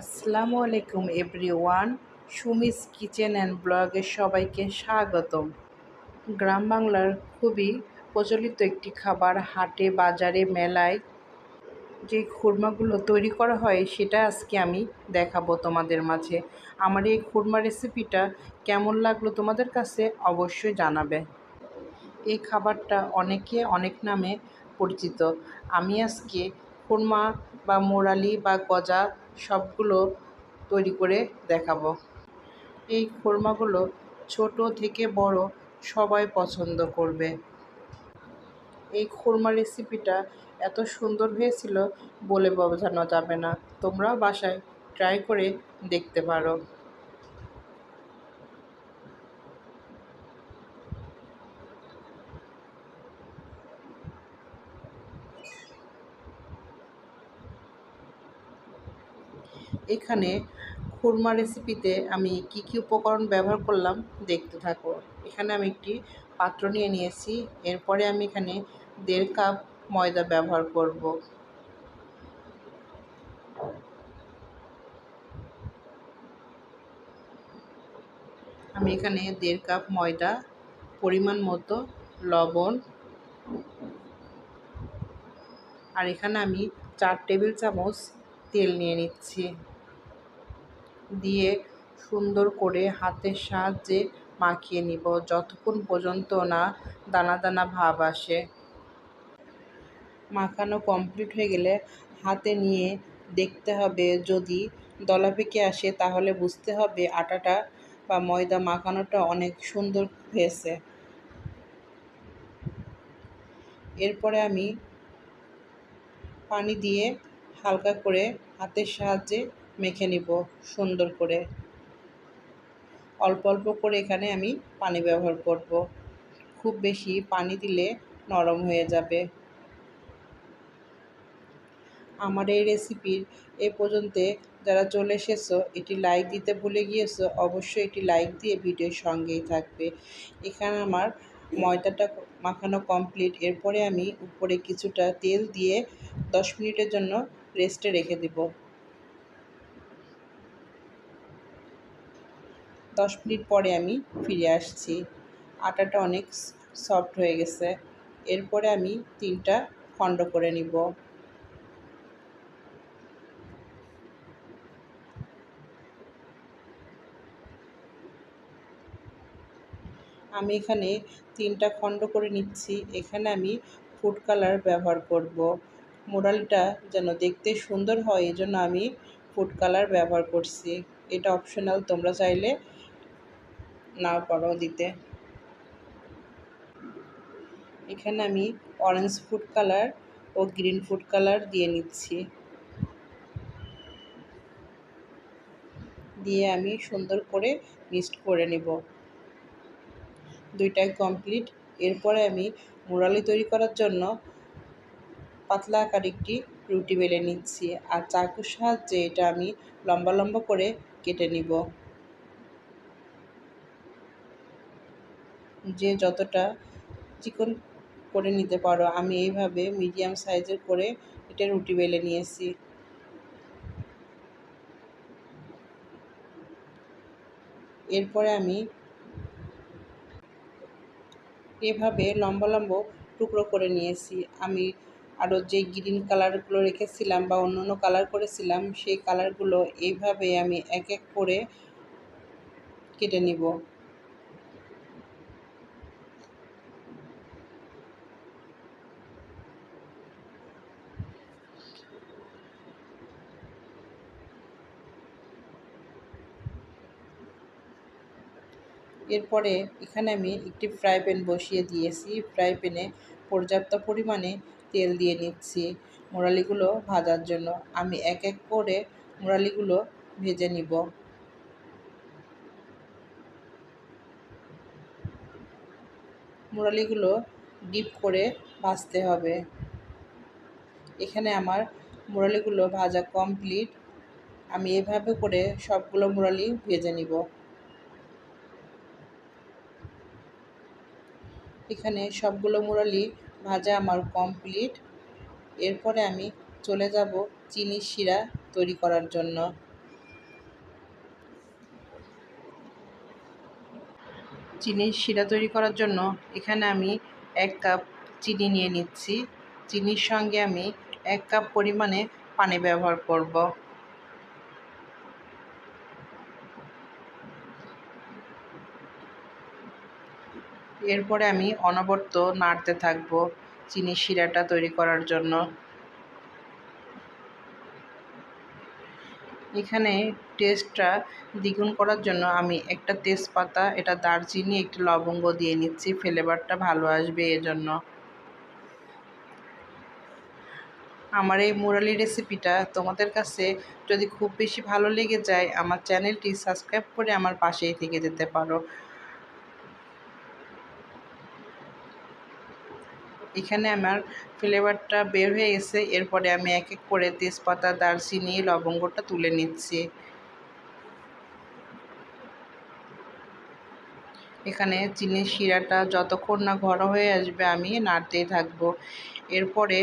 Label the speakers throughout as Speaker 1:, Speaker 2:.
Speaker 1: আসসালামু আলাইকুম everyone. Sumi's kitchen and ব্লগে সবাইকে স্বাগতম। গ্রাম বাংলার খুবই প্রচলিত একটি খাবার, হাটে বাজারে মেলায় যে খুরমাগুলো তৈরি করা হয় সেটা আজকে আমি দেখাবো তোমাদের মাঝে। আমার এই খুরমা রেসিপিটা কেমন লাগলো তোমাদের কাছে অবশ্যই জানাবে। এই খাবারটা অনেকে অনেক নামে পরিচিত। আমি আজকে খুরমা বা মোরালি বা গজা সবগুলো তৈরি করে দেখাবো। এই খুরমাগুলো ছোট থেকে বড় সবাই পছন্দ করবে। এই খুরমা রেসিপিটা এত সুন্দর হয়েছিল বলে বোঝানো যাবে না। তোমরাও বাসায় ট্রাই করে দেখতে পারো। এখানে খুরমা রেসিপিতে আমি কি কি উপকরণ ব্যবহার করলাম দেখতে থাকো। এখানে আমি একটি পাত্র নিয়ে নিয়েছি। এরপরে আমি এখানে 1.5 কাপ ময়দা ব্যবহার করব। আমি এখানে 1.5 কাপ ময়দা, পরিমাণ মতো লবণ, আর এখানে আমি 4 টেবিল চামচ তেল নিয়ে নিচ্ছি। দিয়ে সুন্দর করে হাতের সাহায্যে মাখিয়ে নিব যতক্ষণ পর্যন্ত না দানা দানা ভাব আসে। মাখানো কমপ্লিট হয়ে গেলে হাতে নিয়ে দেখতে হবে, যদি দলা পেকে আসে তাহলে বুঝতে হবে আটাটা বা ময়দা মাখানোটা অনেক সুন্দর হয়েছে। এরপরে আমি পানি দিয়ে হালকা করে হাতের সাহায্যে মেখে নিব সুন্দর করে। অল্প অল্প করে এখানে আমি পানি ব্যবহার করব। খুব বেশি পানি দিলে নরম হয়ে যাবে। আমার এই রেসিপির এ পর্যন্ত যারা চলে এসেছো, এটি লাইক দিতে ভুলে গিয়েছো, অবশ্যই এটি লাইক দিয়ে ভিডিওর সঙ্গেই থাকবে। এখানে আমার ময়দাটা মাখানো কমপ্লিট। এরপরে আমি উপরে কিছুটা তেল দিয়ে 10 মিনিটের জন্য রেস্টে রেখে দেব। 10 মিনিট পরে আমি ফিরে আসছি। আটাটা অনেক সফট হয়ে গেছে। এরপরে আমি 3টা খণ্ড করে নিব। আমি এখানে 3টা খণ্ড করে নিচ্ছি। এখানে আমি ফুড কালার ব্যবহার করব। মোরালটা যেন দেখতে সুন্দর হয়, এজন্য আমি ফুড কালার ব্যবহার করছি। এটা অপশনাল, তোমরা চাইলে নাও পারো দিতে। এখানে আমি অরেঞ্জ ফুড কালার ও গ্রিন ফুড কালার দিয়ে নিচ্ছি। দিয়ে আমি সুন্দর করে মিক্সড করে নেব। 2টাই কমপ্লিট। এরপরে আমি মোরালি তৈরি করার জন্য পাতলা আকার একটি রুটি বেলে নিচ্ছি, আর চাকুর সাহায্যে এটা আমি লম্বা লম্বা করে কেটে নিব। যে যতটা চিকন করে নিতে পারো, আমি এইভাবে মিডিয়াম সাইজের করে এটা রুটি বেলে নিয়েছি। এরপরে আমি এভাবে লম্বা লম্বা টুকরো করে নিয়েছি। আমি আরও যে গ্রিন কালারগুলো রেখেছিলাম বা অন্য অন্য কালার করেছিলাম, সেই কালারগুলো এইভাবে আমি এক এক করে কেটে নিব। এরপরে এখানে আমি একটি ফ্রাই প্যান বসিয়ে দিয়েছি। ফ্রাই প্যানে পর্যাপ্ত পরিমাণে তেল দিয়ে নিচ্ছি মোরালিগুলো ভাজার জন্য। আমি এক এক করে মোরালিগুলো ভেজে নিব। মোরালিগুলো ডিপ করে ভাজতে হবে। এখানে আমার মোরালিগুলো ভাজা কমপ্লিট। আমি এভাবে করে সবগুলো মোরালি ভেজে নিব। এখানে সবগুলো মোরালি ভাজা আমার কমপ্লিট। এরপরে আমি চলে যাব চিনির শিরা তৈরি করার জন্য। চিনির শিরা তৈরি করার জন্য এখানে আমি 1 কাপ চিনি নিয়ে নিচ্ছি। চিনির সঙ্গে আমি 1 কাপ পরিমাণে পানি ব্যবহার করব। এরপরে আমি অনবরত নাড়তে থাকব চিনির শিরাটা তৈরি করার জন্য। এখানে টেস্টটা দ্বিগুণ করার জন্য আমি একটা তেজপাতা, এটা দারচিনি, একটি লবঙ্গ দিয়ে নিচ্ছি, ফ্লেভারটা ভালো আসবে এজন্য। আমার এই মুরালি রেসিপিটা তোমাদের কাছে যদি খুব বেশি ভালো লেগে যায়, আমার চ্যানেলটি সাবস্ক্রাইব করে আমার পাশেই থেকে যেতে পারো। এখানে আমার ফ্লেভারটা বের হয়ে গেছে। এরপরে আমি এক এক করে তেজপাতা, দারচিনি, লবঙ্গটা তুলে নিচ্ছি। এখানে চিনির শিরাটা যতক্ষণ না ঘন হয়ে আসবে আমি নাড়তেই থাকবো। এরপরে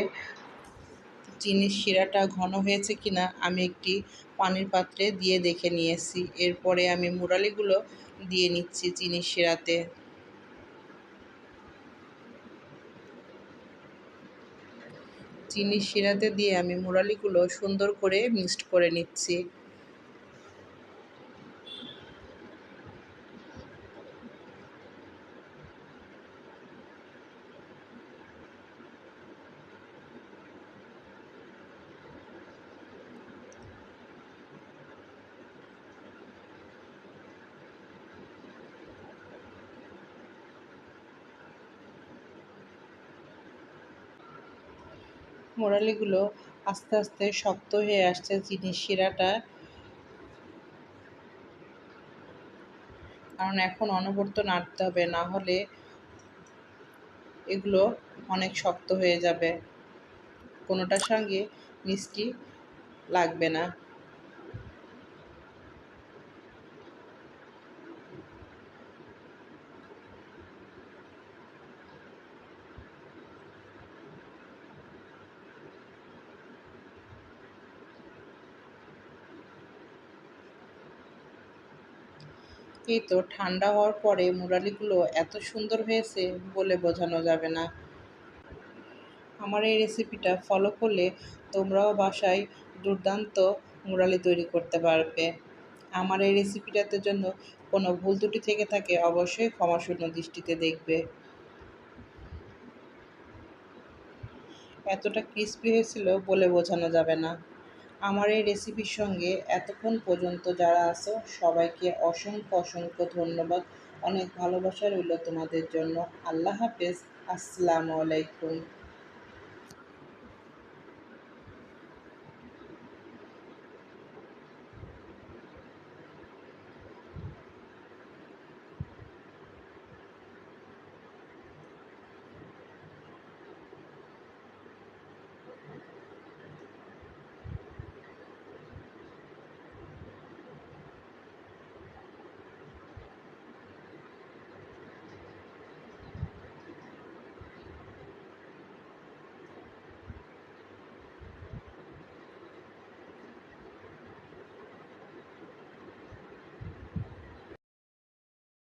Speaker 1: চিনির শিরাটা ঘন হয়েছে কিনা আমি একটি পানির পাত্রে দিয়ে দেখে নিয়েছি। এরপরে আমি মুরালিগুলো দিয়ে নিচ্ছি চিনির শিরাতে। চিনির শিরাতে দিয়ে আমি মুরালিগুলো সুন্দর করে মিক্সড করে নিচ্ছি। মুরালিগুলো আস্তে আস্তে শক্ত হয়ে আসছে চিনির শিরাটা, কারণ এখন অনবরত নাড়তে হবে, না হলে এগুলো অনেক শক্ত হয়ে যাবে, কোনোটার সঙ্গে মিষ্টি লাগবে না। এই তো ঠান্ডা হওয়ার পরে মুরালিগুলো এত সুন্দর হয়েছে বলে বোঝানো যাবে না। আমার এই রেসিপিটা ফলো করলে তোমরাও বাসায় দুর্দান্ত মুরালি তৈরি করতে পারবে। আমার এই রেসিপিটাতে জন্য কোনো ভুল ত্রুটি থেকে থাকে অবশ্যই ক্ষমাশূন্য দৃষ্টিতে দেখবে। এতটা ক্রিস্পি হয়েছিল বলে বোঝানো যাবে না। আমার এই রেসিপির সঙ্গে এতক্ষণ পর্যন্ত যারা আছো সবাইকে অসংখ্য অসংখ্য ধন্যবাদ। অনেক ভালোবাসা রইল তোমাদের জন্য। আল্লাহ হাফেজ। আসসালামু আলাইকুম।